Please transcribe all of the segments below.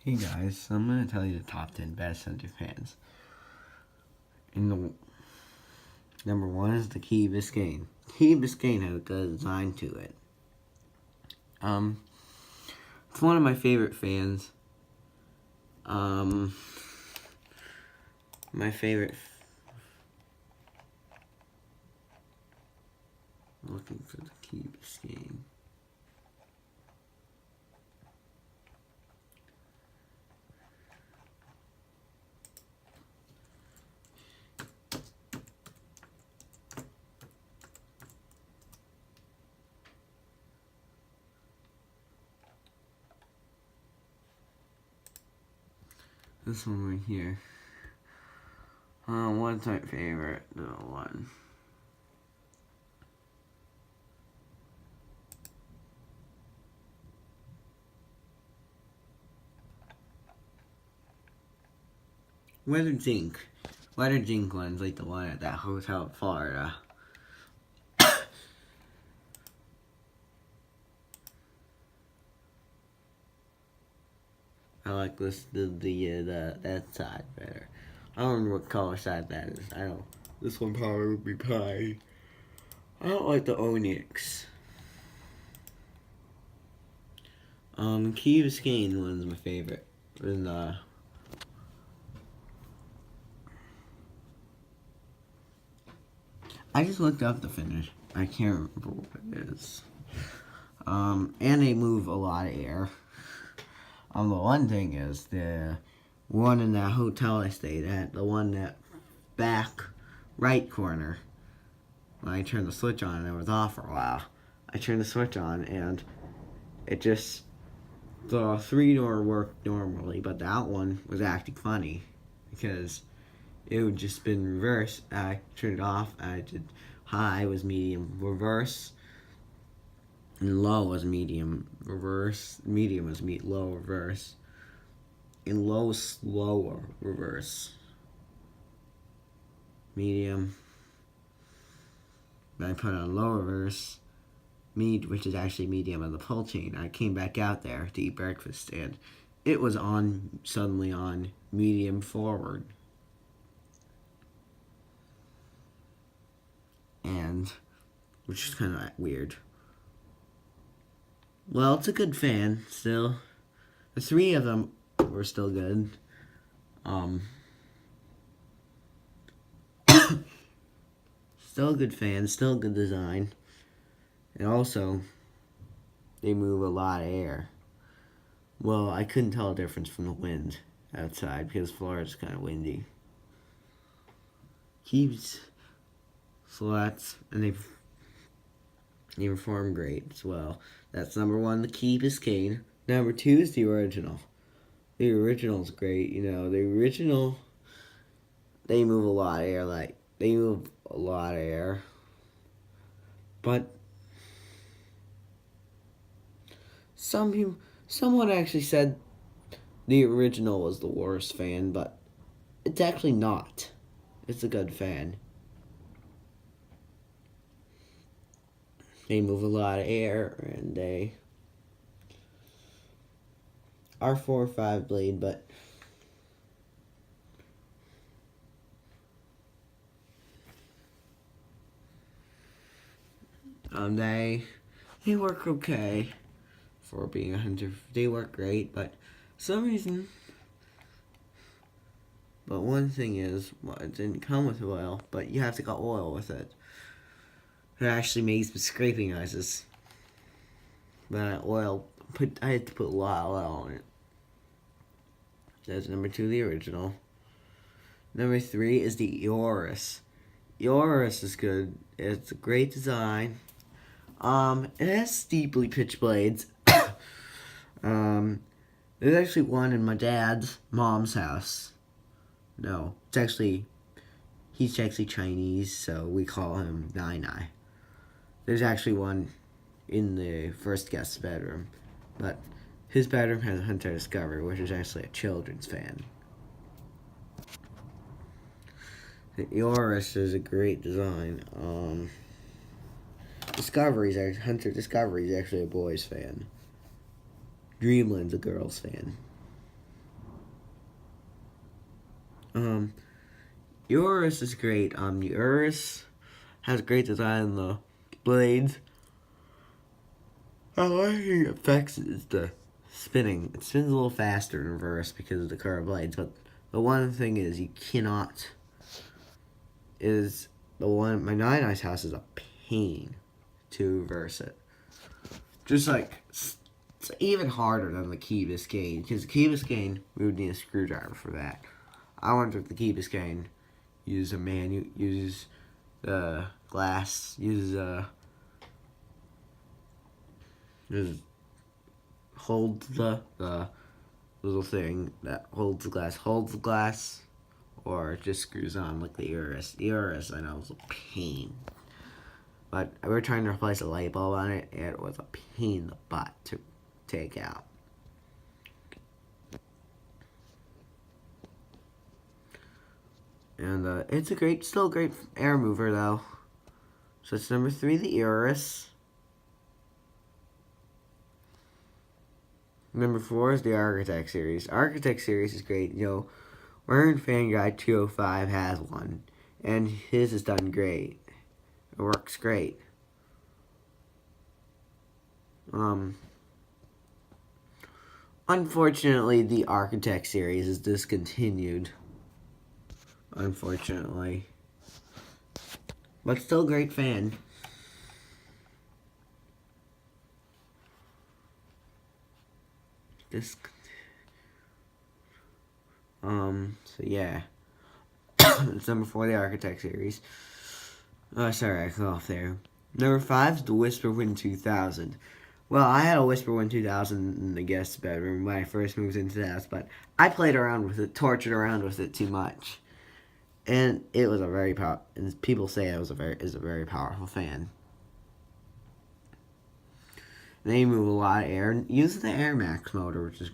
Hey guys, I'm gonna tell you the top 10 best Hunter fans. And the number one is the Key Biscayne. Key Biscayne has a good design to it. It's one of my favorite fans. My favorite. Looking for the Key Biscayne. This one right here. What's my favorite? The one. Weathered Zinc. Weathered Zinc one's like the one at that hotel in Florida. I like this that side better. I don't remember what color side that is. I don't. This one probably would be pie. I don't like the Onyx. Key Biscayne one's my favorite. And I just looked up the finish. I can't remember what it is. And they move a lot of air. The one thing is the one in that hotel I stayed at, the one that back right corner. When I turned the switch on, it was off for a while. I turned the switch on and it just, the 3-door worked normally, but the out one was acting funny because it would just been reverse. I turned it off. I did high was medium, reverse, and low was medium, reverse. Medium was low, reverse, and low was slower, reverse. Medium. Then I put on low reverse, which is actually medium of the pull chain. I came back out there to eat breakfast, and it was suddenly on medium forward. And which is kind of weird. Well, it's a good fan still. The 3 of them were still good. Still a good fan, still a good design. And also, they move a lot of air. Well, I couldn't tell the difference from the wind outside because Florida's kind of windy. So that's, and they perform great as well. That's number 1, the Key Biscayne. Number 2 is the original. The original's great. You know, the original, they move a lot of air. They move a lot of air. But someone actually said the original was the worst fan, but it's actually not. It's a good fan. They move a lot of air, and they are 4 or 5 blade, but they work okay for being a hunter. They work great, but some reason. But one thing is, well, it didn't come with oil, but you have to get oil with it. It actually makes scraping noises. But I had to put a lot of oil on it. That's number 2, the original. Number 3 is the Eoris. Eoris is good. It's a great design. It has steeply pitched blades. There's actually one in my dad's mom's house. No, he's actually Chinese, so we call him Nai Nai. There's actually one in the first guest's bedroom, but his bedroom has a Hunter Discovery, which is actually a children's fan. The Eoris is a great design. Hunter Discovery is actually a boy's fan. Dreamland's a girl's fan. Eurus is great. The Urus has great design on the blades. How I think it affects is the spinning. It spins a little faster in reverse because of the curved blades, but the one thing is you cannot is the one my Nine Eyes house is a pain to reverse it. Just like it's even harder than the Key Biscayne, because the Key Biscayne we would need a screwdriver for that. I wonder if the Key Biscayne uses the glass, just holds the little thing that holds the glass, or it just screws on like the Eurus. The Eurus I know is a pain. But we were trying to replace a light bulb on it, and it was a pain in the butt to take out. And it's still a great air mover though. So it's number 3, the Eurus. Number 4 is the Architect series. Architect series is great. Warren Fan Guy 205 has one, and his is done great. It works great. Unfortunately, the Architect series is discontinued. Unfortunately. But still a great fan. So yeah. It's number 4, the Architect series. Oh, sorry, I cut off there. Number 5 is the Whisperwind 2000. Well, I had a Whisperwind 2000 in the guest bedroom when I first moved into the house, but I played around with it, tortured around with it too much. And it was a very powerful, and people say it was a very powerful fan. They move a lot of air, and use the Air Max motor, which is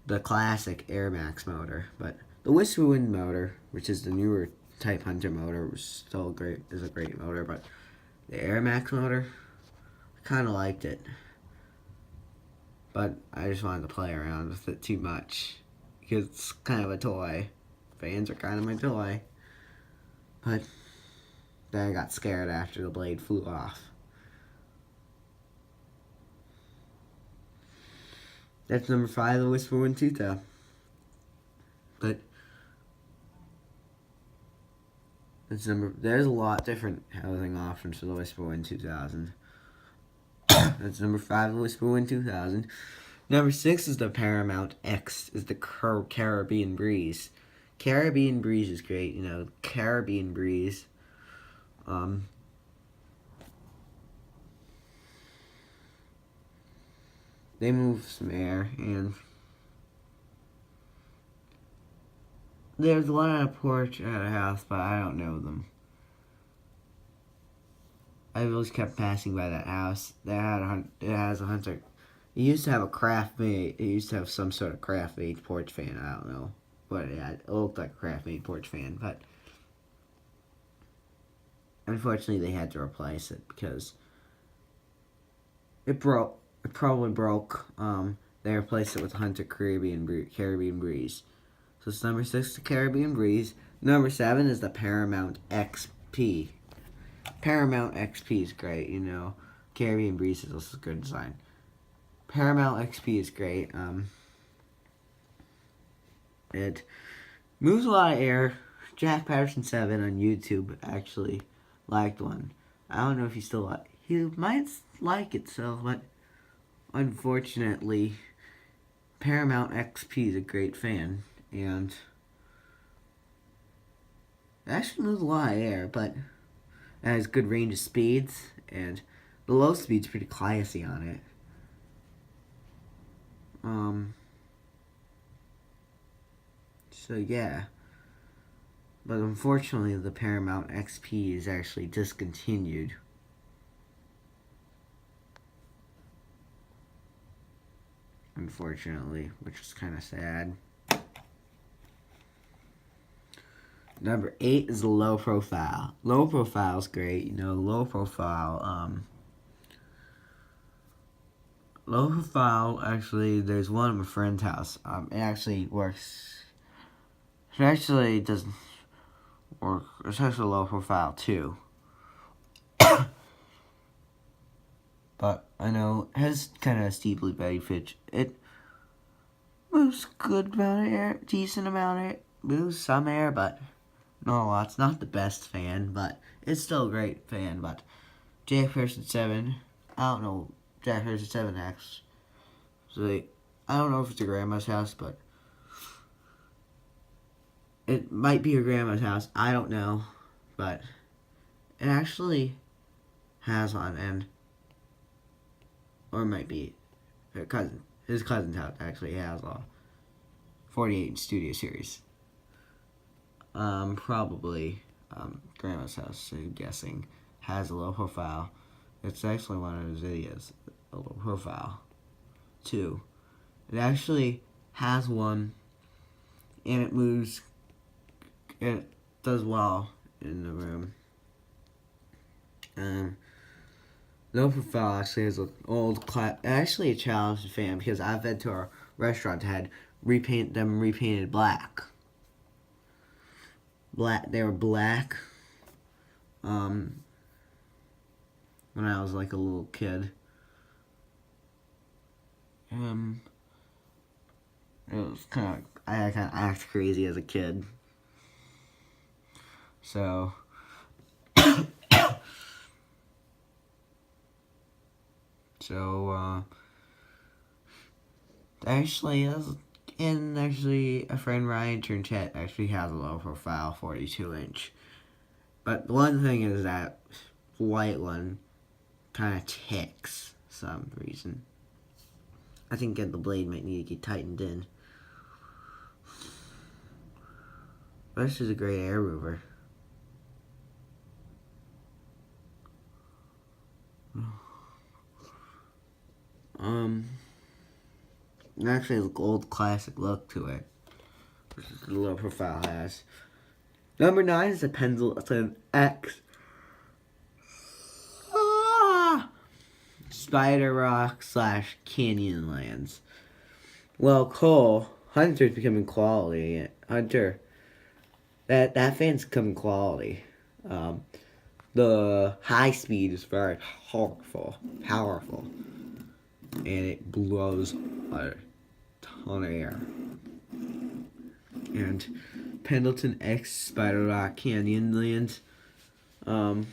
the classic Air Max motor. But the Whisperwind motor, which is the newer Type Hunter motor, was still is a great motor. But the Air Max motor, I kind of liked it, but I just wanted to play around with it too much because it's kind of a toy. Fans are kind of my toy. But then I got scared after the blade flew off. That's number 5, the Whisperwind 2000. But there's a lot different housing options for the Whisperwind 2000. That's number 5, the Whisperwind 2000. Number 6 is the Paramount X, is the Caribbean Breeze. Caribbean Breeze is great, Caribbean Breeze. They move some air, and there's a lot of porch at a house, but I don't know them. I always kept passing by that house. It has a Hunter. It used to have a craft made. It used to have some sort of craft made porch fan. I don't know what it had. It looked like a craft made porch fan, but unfortunately they had to replace it because it broke. It probably broke. They replaced it with Hunter Caribbean Breeze. So it's number 6, the Caribbean Breeze. Number 7 is the Paramount XP. Paramount XP is great, Caribbean Breeze is also a good design. Paramount XP is great. It moves a lot of air. Jack Patterson 7 on YouTube actually liked one. I don't know if he might like it so, but unfortunately, Paramount XP is a great fan, and it actually moves a lot of air, but it has good range of speeds, and the low speed's pretty classy on it. So yeah. But unfortunately, the Paramount XP is actually discontinued. Unfortunately, which is kind of sad. Number 8 is low profile. Low profile is great, low profile. Low profile, actually, there's one at my friend's house. It actually works. It actually doesn't work. It's actually low profile too. But I know it has kind of a steeply belly pitch. It moves good amount of air, decent amount of air, moves some air, but not a lot. It's not the best fan, but it's still a great fan. But Jack Person 7, I don't know, Jack Person 7X. So I don't know if it's a grandma's house, but it might be your grandma's house. I don't know, but it actually has one, and or it might be her cousin. His cousin's house actually has a 48 Studio Series. Probably grandma's house, I'm guessing, has a low profile. It's actually one of his videos, a low profile, too. It actually has one, and it moves, it does well in the room. Low profile actually is an old class, actually a challenging fan, because I've been to a restaurant that had repainted black. They were black. When I was like a little kid. It was I kind of act crazy as a kid. So. Actually, a friend Ryan Turnchet actually has a low profile 42-inch. But the one thing is that white one kind of ticks for some reason. I think the blade might need to get tightened in. But this is a great air mover. Actually has an old classic look to it, which is the low profile has. Number 9 is the Pendleton X. Spider Rock / Canyonlands. Well, Cole, Hunter's becoming quality. Hunter, that fan's becoming quality. The high speed is very powerful, and it blows a ton of air. And Pendleton X Spider Rock Canyonlands. The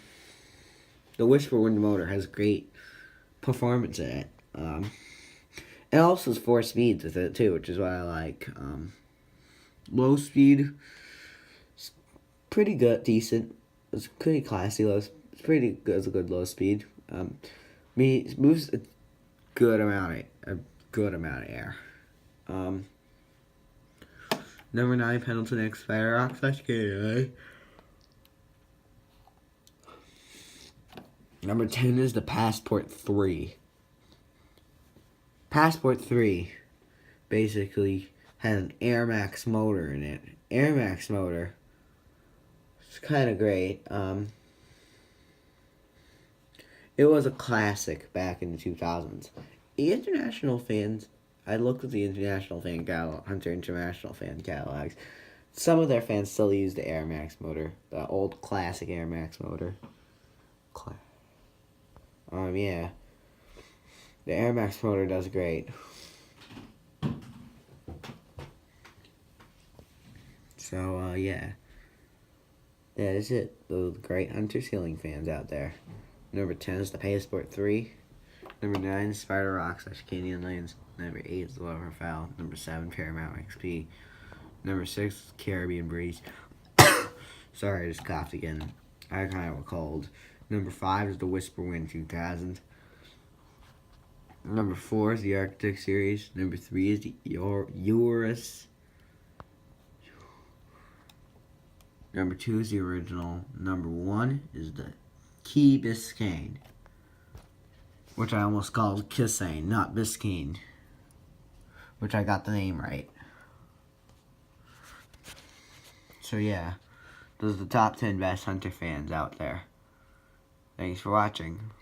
Whisper Wind motor has great performance in it. It also has 4 speeds with it too, which is what I like. Low speed, it's pretty good, decent. It's pretty classy. It's pretty good. It's a good low speed. It moves a good amount of air. Number 9, Pendleton X Spider Rock / Canyonlands. Number 10 is the Passport 3. Passport 3 basically has an Air Max motor in it. Air Max motor. It's kind of great. It was a classic back in the 2000s. The international fans, I looked at the international fan catalog, Hunter International fan catalogs. Some of their fans still use the Air Max motor, the old classic Air Max motor. Yeah. The Air Max motor does great. So, yeah. That is it. Those great Hunter ceiling fans out there. Number 10 is the Passport 3. Number 9 is Spider Rock / Canyonlands. Number 8 is the Low Profile. Number 7, Paramount XP. Number 6 is Caribbean Breeze. Sorry, I just coughed again. I kind of a cold. Number 5 is the Whisper Wind 2000. Number 4 is the Arctic Series. Number 3 is the Eurus. Number 2 is the original. Number 1 is the Key Biscayne, which I almost called Kissane, not Biscayne, which I got the name right. So yeah, those are the top 10 best Hunter fans out there. Thanks for watching.